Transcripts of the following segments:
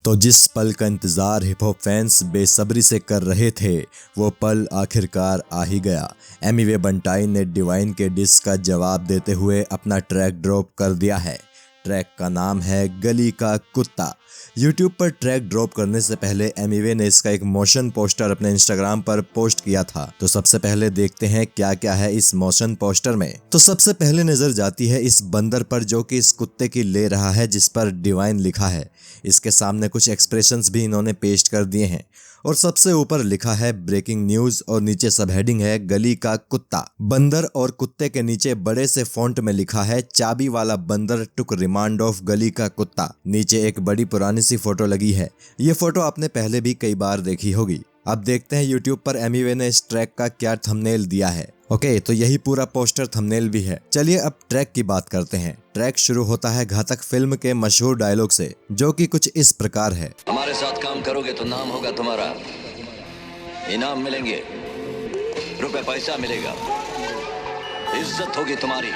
तो जिस पल का इंतजार हिप हॉप फैंस बेसब्री से कर रहे थे, वो पल आखिरकार आ ही गया। एमिवे बंटाई ने डिवाइन के डिस का जवाब देते हुए अपना ट्रैक ड्रॉप कर दिया है। ट्रैक का नाम है गली का कुत्ता। यूट्यूब पर ट्रैक ड्रॉप करने से पहले एमिवे ने इसका एक मोशन पोस्टर अपने इंस्टाग्राम पर पोस्ट किया था। तो सबसे पहले देखते हैं क्या क्या है इस मोशन पोस्टर में। तो सबसे पहले नजर जाती है इस बंदर पर जो कि इस कुत्ते की ले रहा है जिस पर डिवाइन लिखा है। इसके सामने कुछ एक्सप्रेशंस भी इन्होंने पेस्ट कर दिए हैं और सबसे ऊपर लिखा है ब्रेकिंग न्यूज और नीचे सब हेडिंग है गली का कुत्ता। बंदर और कुत्ते के नीचे बड़े से फॉन्ट में लिखा है चाबी वाला बंदर टुक रिमांड ऑफ गली का कुत्ता। नीचे एक बड़ी पुरानी सी फोटो लगी है। ये फोटो आपने पहले भी कई बार देखी होगी। अब देखते हैं यूट्यूब पर एमिवे ने इस ट्रैक का क्या थंबनेल दिया है। ओके, तो यही पूरा पोस्टर थंबनेल भी है। चलिए अब ट्रैक की बात करते हैं। ट्रैक शुरू होता है घातक फिल्म के मशहूर डायलॉग से, जो कि कुछ इस प्रकार है। हमारे साथ काम करोगे तो नाम होगा तुम्हारा, इनाम मिलेंगे, रुपए पैसा मिलेगा, इज्जत होगी तुम्हारी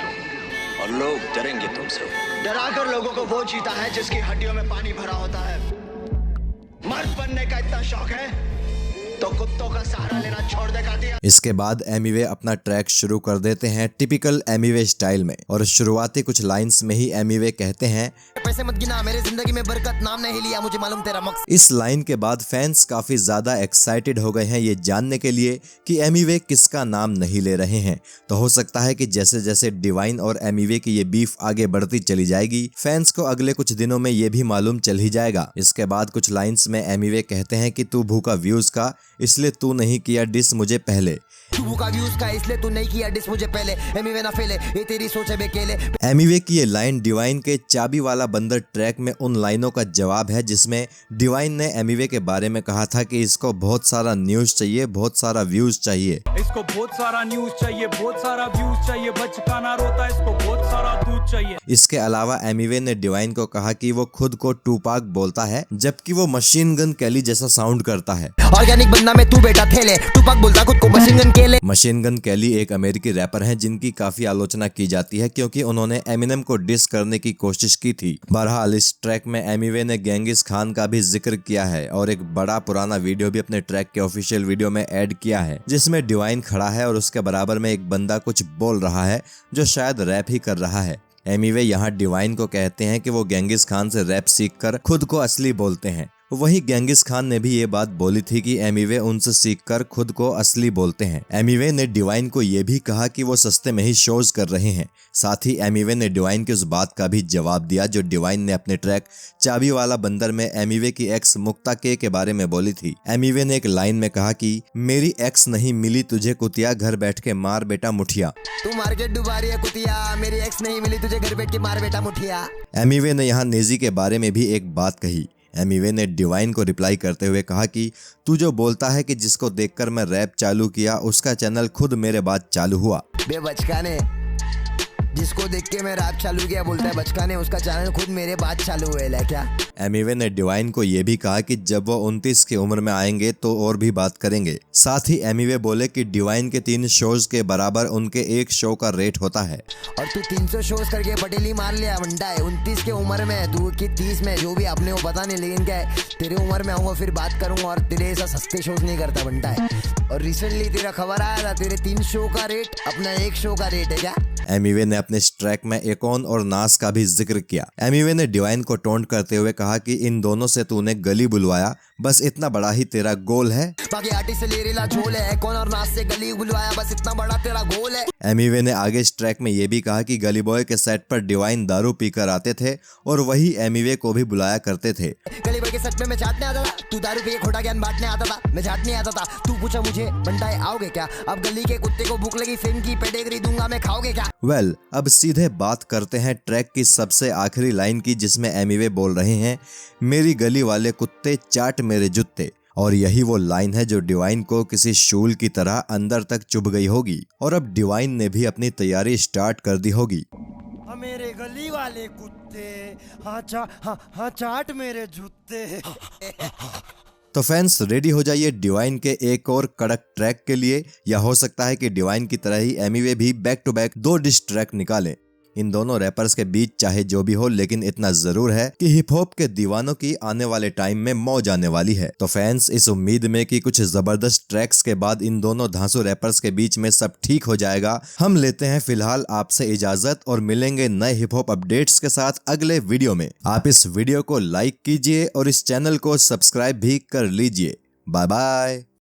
और लोग डरेंगे तुमसे। डराकर लोगों को वो जीता है जिसकी हड्डियों में पानी भरा होता है। मर्द बनने का इतना शौक है तो कुत्तों का सहारा लेना छोड़ देगा दिया। इसके बाद एमिवे अपना ट्रैक शुरू कर देते हैं टिपिकल एमिवे स्टाइल में और शुरुआती कुछ लाइंस में ही एमिवे कहते हैं, पैसे मत गिना, मेरे जिंदगी में बरकत नाम नहीं लिया, मुझे मालूम तेरा मकसद। इस लाइन के बाद फैंस काफी ज्यादा एक्साइटेड हो गए हैं ये जानने के लिए कि एमिवे किसका नाम नहीं ले रहे हैं। तो हो सकता है कि जैसे जैसे डिवाइन और एमिवे की ये बीफ आगे बढ़ती चली जाएगी, फैंस को अगले कुछ दिनों में ये भी मालूम चल ही जाएगा। इसके बाद कुछ लाइंस में एमिवे कहते हैं कि तू भूखा व्यूज का, इसलिए तू नहीं किया डिस मुझे पहले। तू भूखा व्यूज का, इसलिए तू नहीं किया डिस मुझे पहले। एमिवे ना फेले, ये तेरी सोच है बेकेले। एमिवे की ये लाइन डिवाइन के चाबी वाला बंदर ट्रैक में उन लाइनों का जवाब है जिसमें डिवाइन ने एमिवे के बारे में कहा था कि इसको बहुत सारा न्यूज चाहिए, बहुत सारा व्यूज चाहिए। इसको बहुत सारा न्यूज चाहिए, बहुत सारा व्यूज चाहिए, बच्चा ना रोता, इसको बहुत सारा दूध चाहिए। इसके अलावा एमिवे ने डिवाइन को कहा कि वो खुद को टूपाक बोलता है, जबकि वो मशीन गन कैली जैसा साउंड करता है। ऑर्गेनिक बंदा में तू बेटा थेले, टूपाक बोलता खुद को मशीन गन केले। मशीन गन कैली एक अमेरिकी रैपर हैं जिनकी काफी आलोचना की जाती है क्योंकि उन्होंने एमिनेम को डिस करने की कोशिश की थी। बहरहाल इस ट्रैक में एमिवे ने गेंगिस खान का भी जिक्र किया है और एक बड़ा पुराना वीडियो भी अपने ट्रैक के ऑफिशियल वीडियो में ऐड किया है जिसमें डिवाइन खड़ा है और उसके बराबर में एक बंदा कुछ बोल रहा है जो शायद रैप ही कर रहा है। एमिवे यहाँ डिवाइन को कहते हैं कि वो गेंगिस खान से रैप सीखकर खुद को असली बोलते हैं। वहीं गेंगिस खान ने भी ये बात बोली थी कि एमिवे उनसे सीखकर खुद को असली बोलते हैं। एमिवे ने डिवाइन को ये भी कहा कि वो सस्ते में ही शोज कर रहे हैं। साथ ही एमिवे ने डिवाइन की उस बात का भी जवाब दिया जो डिवाइन ने अपने ट्रैक चाबी वाला बंदर में एमिवे की एक्स मुक्ता के बारे में बोली थी। एमिवे ने एक लाइन में कहा कि मेरी एक्स नहीं मिली तुझे कुतिया, घर बैठ के मार बेटा मुठिया। तू मार्केट डुबा रही है कुतिया, मेरी एक्स नहीं मिली तुझे, घर बैठ के मार बेटा मुठिया। एमिवे ने यहाँ नेजी के बारे में भी एक बात कही। एमिवे ने डिवाइन को रिप्लाई करते हुए कहा कि तू जो बोलता है कि जिसको देखकर मैं रैप चालू किया उसका चैनल खुद मेरे बाद चालू हुआ। बे बचकाने, जिसको देख के मैं रैप चालू किया बोलता है बचकाने, उसका चैनल खुद मेरे बाद चालू हुआ है क्या? एमिवे ने डिवाइन को यह भी कहा कि जब वो 29 की उम्र में आएंगे तो और भी बात करेंगे। साथ ही एमिवे बोले कि डिवाइन के 3 शोज के बराबर उनके एक शो का रेट होता है। और तू 300 शोज करके पटेली मार लिया बंटा है। 29 की उम्र में, तू की 30 में, जो भी अपने को पता नहीं, लेकिन क्या है तेरी उम्र में आऊंगा फिर बात करूंगा और तेरे ऐसा सस्ते शोज नहीं करता बंटा है। और रिसेंटली तेरा खबर आया था तेरे 3 शो का रेट अपना 1 शो का रेट है क्या? एमिवे ने अपने इस ट्रैक में एकॉन और नास का भी जिक्र किया। एमिवे ने डिवाइन को टोंट करते हुए कहा कि इन दोनों से तूने गली बुलवाया, बस इतना बड़ा ही तेरा गोल है। बाकी आर्टिस्ट से ले रेला झोल है, एकॉन और नास से गली बुलवाया, बस इतना बड़ा तेरा गोल है। एमिवे ने आगे इस ट्रैक में ये भी कहा कि गली बॉय के सेट पर डिवाइन दारू पीकर आते थे और वही एमिवे को भी बुलाया करते थे। गली बॉय के सेट में मैं चाटने आता था, तू दारू पी खोटा ज्ञान बांटने आता था, मैं चाटने आता था। तू पूछा मुझे बंटाए आओगे क्या? अब गली के कुत्ते को भूख लगी, फिल्म की पेडिग्री दूंगा मैं, खाओगे क्या? वेल, अब सीधे बात करते हैं ट्रैक की सबसे आखिरी लाइन की जिसमें एमिवे बोल रहे हैं मेरी गली वाले कुत्ते चाट मेरे जुत्ते। और यही वो लाइन है जो डिवाइन को किसी शूल की तरह अंदर तक चुभ गई होगी और अब डिवाइन ने भी अपनी तैयारी स्टार्ट कर दी होगी। मेरे गली वाले कुत्ते, हाँ चाट मेरे जूते। तो फैंस रेडी हो जाइए डिवाइन के एक और कड़क ट्रैक के लिए, या हो सकता है कि डिवाइन की तरह ही एमिवे भी back to back 2 diss track निकालें। इन दोनों रैपर्स के बीच चाहे जो भी हो, लेकिन इतना जरूर है कि हिप हॉप के दीवानों की आने वाले टाइम में मौज आने वाली है। तो फैंस, इस उम्मीद में कि कुछ जबरदस्त ट्रैक्स के बाद इन दोनों धांसू रैपर्स के बीच में सब ठीक हो जाएगा, हम लेते हैं फिलहाल आपसे इजाजत और मिलेंगे नए हिप हॉप अपडेट्स के साथ अगले वीडियो में। आप इस वीडियो को लाइक कीजिए और इस चैनल को सब्सक्राइब भी कर लीजिए। Bye bye.